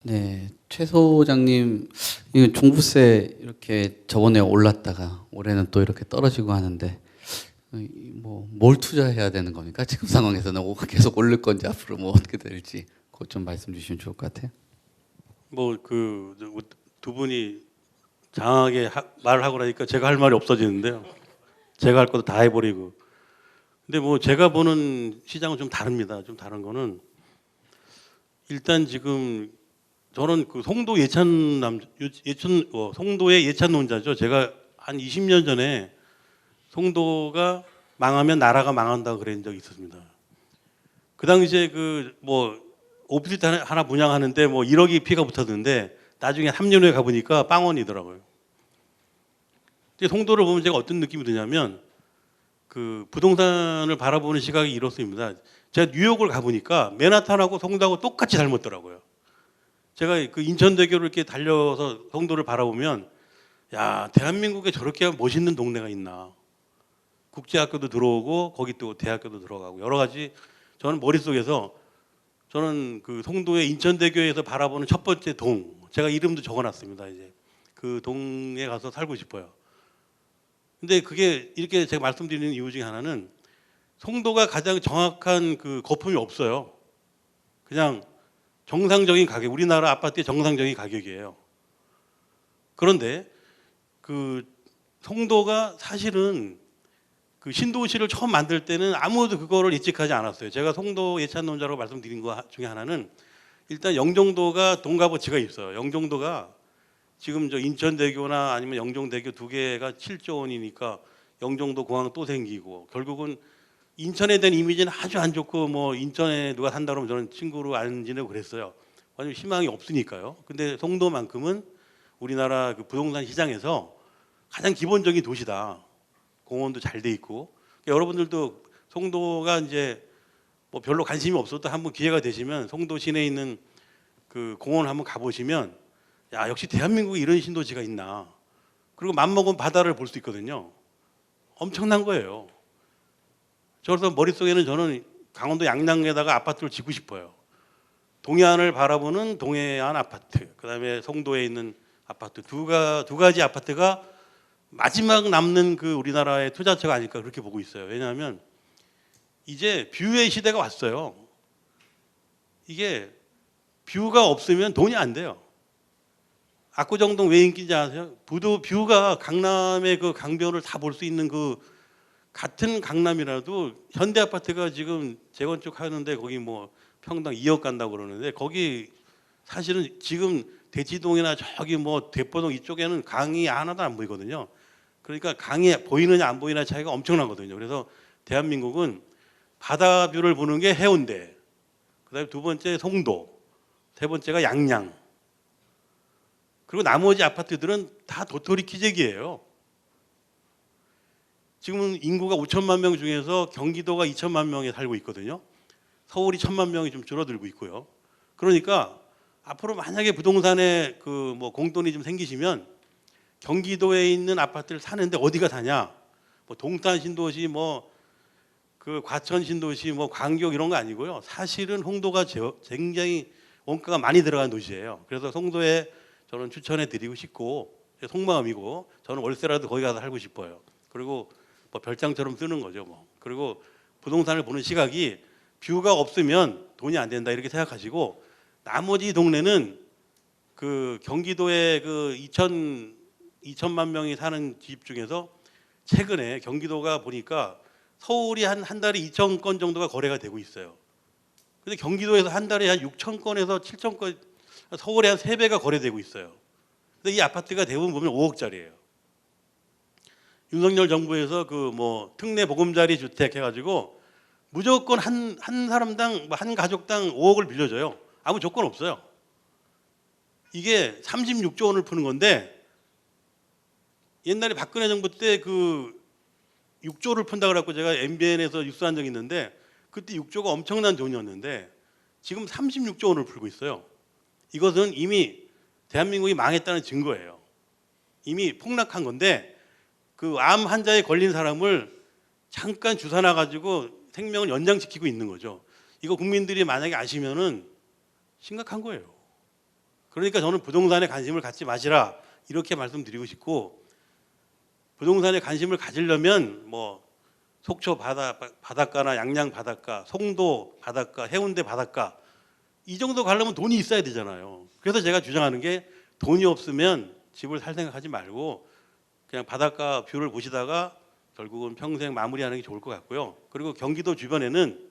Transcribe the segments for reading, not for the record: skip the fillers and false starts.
네, 최 소장님, 이 종부세 이렇게 저번에 올랐다가 올해는 또 이렇게 떨어지고 하는데, 뭘 투자해야 되는 겁니까? 지금 상황에서는 계속 오를 건지 앞으로 뭐 어떻게 될지 그것 좀 말씀 주시면 좋을 것 같아요. 뭐 그 두 분이 장하게 말을 하고 나니까 제가 할 말이 없어지는데요. 제가 할 것도 다 해버리고. 근데 뭐 제가 보는 시장은 좀 다릅니다. 좀 다른 거는 일단 지금 저는 그 송도 송도의 예찬 논자죠. 제가 한 20년 전에 송도가 망하면 나라가 망한다고 그런 적이 있었습니다. 그 당시에 그 뭐 오피스 하나 분양하는데 뭐 1억이 피가 붙었는데 나중에 3년 후에 가보니까 빵원이더라고요. 근데 송도를 보면 제가 어떤 느낌이 드냐면 그 부동산을 바라보는 시각이 이렇습니다. 제가 뉴욕을 가보니까 맨하탄하고 송도하고 똑같이 닮았더라고요. 제가 그 인천대교를 이렇게 달려서 송도를 바라보면 야, 대한민국에 저렇게 멋있는 동네가 있나. 국제학교도 들어오고 거기 또 대학교도 들어가고 여러 가지 저는 머릿속에서 저는 그 송도의 인천대교에서 바라보는 첫 번째 동, 제가 이름도 적어놨습니다. 이제 그 동에 가서 살고 싶어요. 근데 그게 이렇게 제가 말씀드리는 이유 중에 하나는 송도가 가장 정확한 그 거품이 없어요. 그냥 정상적인 가격, 우리나라 아파트의 정상적인 가격이에요. 그런데 그 송도가 사실은 그 신도시를 처음 만들 때는 아무도 그거를 예측하지 않았어요. 제가 송도 예찬론자라고 말씀드린 거 중에 하나는 일단 영종도가 동가부치가 있어요. 영종도가 지금 저 인천대교나 아니면 영종대교 두 개가 7조 원이니까 영종도 공항 또 생기고 결국은 인천에 대한 이미지는 아주 안 좋고 뭐 인천에 누가 산다 그러면 저는 친구로 안 지내고 그랬어요. 완전 희망이 없으니까요. 근데 송도만큼은 우리나라 그 부동산 시장에서 가장 기본적인 도시다. 공원도 잘 돼 있고 그러니까 여러분들도 송도가 이제 뭐 별로 관심이 없어도 한번 기회가 되시면 송도 시내에 있는 그 공원 한번 가보시면 야 역시 대한민국에 이런 신도시가 있나. 그리고 맘먹으면 바다를 볼 수 있거든요. 엄청난 거예요. 그래서 머릿속에는 저는 강원도 양양에다가 아파트를 짓고 싶어요. 동해안을 바라보는 동해안 아파트, 그다음에 송도에 있는 아파트 두 가지 아파트가 마지막 남는 그 우리나라의 투자처가 아닐까 그렇게 보고 있어요. 왜냐하면 이제 뷰의 시대가 왔어요. 이게 뷰가 없으면 돈이 안 돼요. 압구정동 왜 인기인지 아세요? 뷰가 강남의 그 강변을 다 볼 수 있는 그 같은 강남이라도 현대 아파트가 지금 재건축 하는데 거기 뭐 평당 2억 간다고 그러는데 거기 사실은 지금 대치동이나 저기 뭐 대포동 이쪽에는 강이 하나도 안 보이거든요. 그러니까 강이 보이느냐 안 보이느냐 차이가 엄청나거든요. 그래서 대한민국은 바다 뷰를 보는 게 해운대, 그다음에 두 번째 송도, 세 번째가 양양. 그리고 나머지 아파트들은 다 도토리 키재기예요. 지금은 인구가 5천만 명 중에서 경기도가 2천만 명에 살고 있거든요. 서울이 1천만 명이 좀 줄어들고 있고요. 그러니까 앞으로 만약에 부동산에 그 뭐 공돈이 좀 생기시면 경기도에 있는 아파트를 사는데 어디가 사냐? 뭐 동탄 신도시, 뭐 그 과천 신도시, 뭐 광교 이런 거 아니고요. 사실은 송도가 굉장히 원가가 많이 들어간 도시예요. 그래서 송도에 저는 추천해 드리고 싶고 속마음이고 저는 월세라도 거기 가서 살고 싶어요. 그리고 뭐 별장처럼 쓰는 거죠. 뭐 그리고 부동산을 보는 시각이 뷰가 없으면 돈이 안 된다 이렇게 생각하시고 나머지 동네는 그 경기도의 그 2천만 명이 사는 집 중에서 최근에 경기도가 보니까 서울이 한 달에 2천 건 정도가 거래가 되고 있어요. 근데 경기도에서 한 달에 한 6천 건에서 7천 건, 서울에 한 3배가 거래되고 있어요. 근데 이 아파트가 대부분 보면 5억짜리예요. 윤석열 정부에서 그 뭐 특례 보금자리 주택 해가지고 무조건 한 사람당 한 가족당 5억을 빌려줘요. 아무 조건 없어요. 이게 36조 원을 푸는 건데 옛날에 박근혜 정부 때 그 6조를 푼다 그래갖고 제가 MBN에서 뉴스한 적이 있는데 그때 6조가 엄청난 돈이었는데 지금 36조 원을 풀고 있어요. 이것은 이미 대한민국이 망했다는 증거예요. 이미 폭락한 건데 그 암 환자에 걸린 사람을 잠깐 주사 놔가지고 생명을 연장시키고 있는 거죠. 이거 국민들이 만약에 아시면은 심각한 거예요. 그러니까 저는 부동산에 관심을 갖지 마시라 이렇게 말씀드리고 싶고, 부동산에 관심을 가지려면 뭐 속초 바닷가나 양양 바닷가, 송도 바닷가, 해운대 바닷가 이 정도 가려면 돈이 있어야 되잖아요. 그래서 제가 주장하는 게 돈이 없으면 집을 살 생각하지 말고 그냥 바닷가 뷰를 보시다가 결국은 평생 마무리하는 게 좋을 것 같고요. 그리고 경기도 주변에는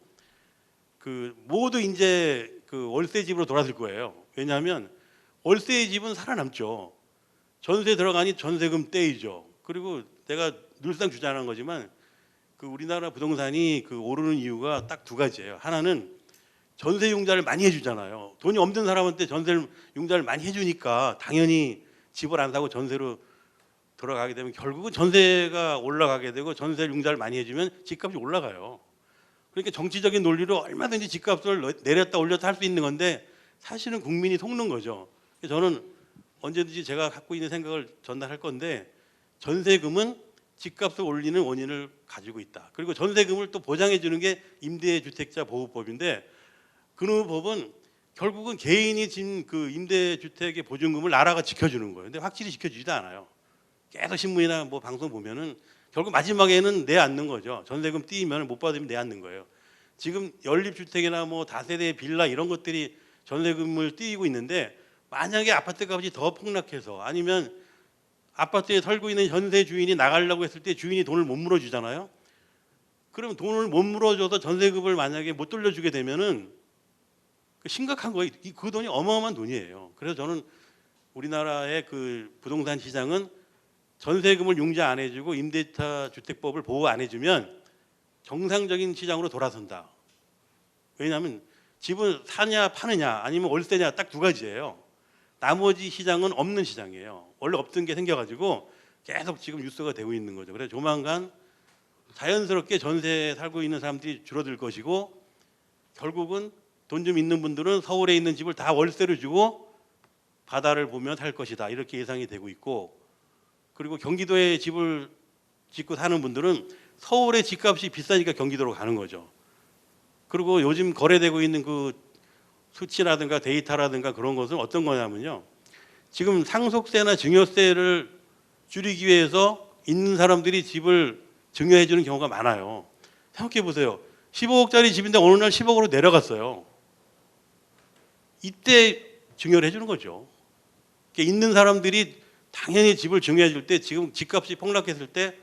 그 모두 이제 그 월세 집으로 돌아설 거예요. 왜냐하면 월세 집은 살아남죠. 전세 들어가니 전세금 떼이죠. 그리고 내가 늘상 주장하는 거지만 그 우리나라 부동산이 그 오르는 이유가 딱 두 가지예요. 하나는 전세 융자를 많이 해주잖아요. 돈이 없는 사람한테 전세 융자를 많이 해주니까 당연히 집을 안 사고 전세로 들어가게 되면 결국은 전세가 올라가게 되고, 전세 융자를 많이 해주면 집값이 올라가요. 그러니까 정치적인 논리로 얼마든지 집값을 내렸다 올렸다 할 수 있는 건데 사실은 국민이 속는 거죠. 저는 언제든지 제가 갖고 있는 생각을 전달할 건데, 전세금은 집값을 올리는 원인을 가지고 있다. 그리고 전세금을 또 보장해 주는 게 임대주택자 보호법인데, 그 법은 결국은 개인이 진 그 임대주택의 보증금을 나라가 지켜주는 거예요. 근데 확실히 지켜주지도 않아요. 계속 신문이나 뭐 방송 보면은 결국 마지막에는 내앉는 거죠. 전세금 띄면 못 받으면 내앉는 거예요. 지금 연립주택이나 뭐 다세대 빌라 이런 것들이 전세금을 띄고 있는데, 만약에 아파트 값이 더 폭락해서 아니면 아파트에 살고 있는 전세 주인이 나가려고 했을 때 주인이 돈을 못 물어주잖아요. 그럼 돈을 못 물어줘서 전세금을 만약에 못 돌려주게 되면은 심각한 거예요. 그 돈이 어마어마한 돈이에요. 그래서 저는 우리나라의 그 부동산 시장은 전세금을 융자 안 해주고 임대차 주택법을 보호 안 해주면 정상적인 시장으로 돌아선다. 왜냐하면 집은 사냐 파느냐 아니면 월세냐 딱 두 가지예요. 나머지 시장은 없는 시장이에요. 원래 없던 게 생겨가지고 계속 지금 뉴스가 되고 있는 거죠. 그래서 조만간 자연스럽게 전세에 살고 있는 사람들이 줄어들 것이고, 결국은 돈 좀 있는 분들은 서울에 있는 집을 다 월세로 주고 바다를 보며 살 것이다. 이렇게 예상이 되고 있고, 그리고 경기도에 집을 짓고 사는 분들은 서울의 집값이 비싸니까 경기도로 가는 거죠. 그리고 요즘 거래되고 있는 그 수치라든가 데이터라든가 그런 것은 어떤 거냐면요, 지금 상속세나 증여세를 줄이기 위해서 있는 사람들이 집을 증여해 주는 경우가 많아요. 생각해 보세요. 15억짜리 집인데 어느 날 10억으로 내려갔어요. 이때 증여를 해주는 거죠. 그러니까 있는 사람들이 당연히 집을 증여해 줄 때 지금 집값이 폭락했을 때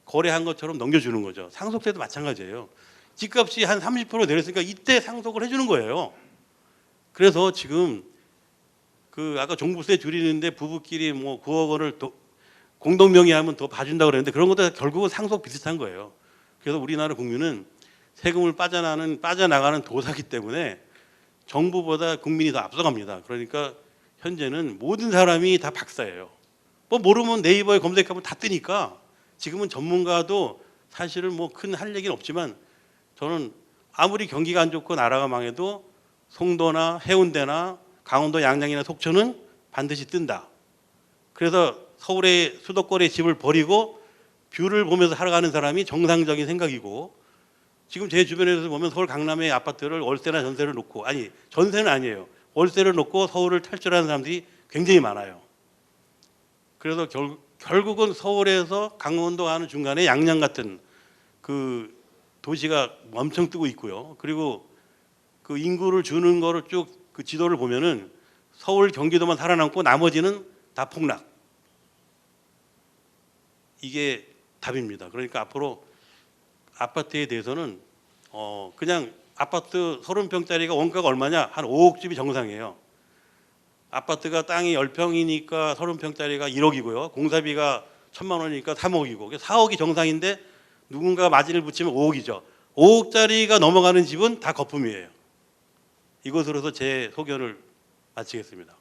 거래한 것처럼 넘겨주는 거죠. 상속세도 마찬가지예요. 집값이 한 30% 내렸으니까 이때 상속을 해주는 거예요. 그래서 지금 그 아까 종부세 줄이는데 부부끼리 뭐 9억 원을 공동명의하면 더 봐준다고 그랬는데 그런 것도 결국은 상속 비슷한 거예요. 그래서 우리나라 국민은 세금을 빠져나가는 도사기 때문에 정부보다 국민이 더 앞서갑니다. 그러니까 현재는 모든 사람이 다 박사예요. 뭐 모르면 네이버에 검색하면 다 뜨니까 지금은 전문가도 사실은 뭐 큰 할 얘기는 없지만, 저는 아무리 경기가 안 좋고 나라가 망해도 송도나 해운대나 강원도 양양이나 속초는 반드시 뜬다. 그래서 서울의 수도권의 집을 버리고 뷰를 보면서 살아가는 사람이 정상적인 생각이고, 지금 제 주변에서 보면 서울 강남의 아파트를 월세나 전세를 놓고, 아니 전세는 아니에요, 월세를 놓고 서울을 탈출하는 사람들이 굉장히 많아요. 그래서 결국은 서울에서 강원도 가는 중간에 양양 같은 그 도시가 엄청 뜨고 있고요. 그리고 그 인구를 주는 거를 쭉 그 지도를 보면은 서울 경기도만 살아남고 나머지는 다 폭락. 이게 답입니다. 그러니까 앞으로 아파트에 대해서는 그냥 아파트 30평짜리가 원가가 얼마냐? 한 5억 집이 정상이에요. 아파트가 땅이 10평이니까 30평짜리가 1억이고요. 공사비가 1,000만 원이니까 3억이고 4억이 정상인데 누군가 마진을 붙이면 5억이죠. 5억짜리가 넘어가는 집은 다 거품이에요. 이것으로서 제 소견을 마치겠습니다.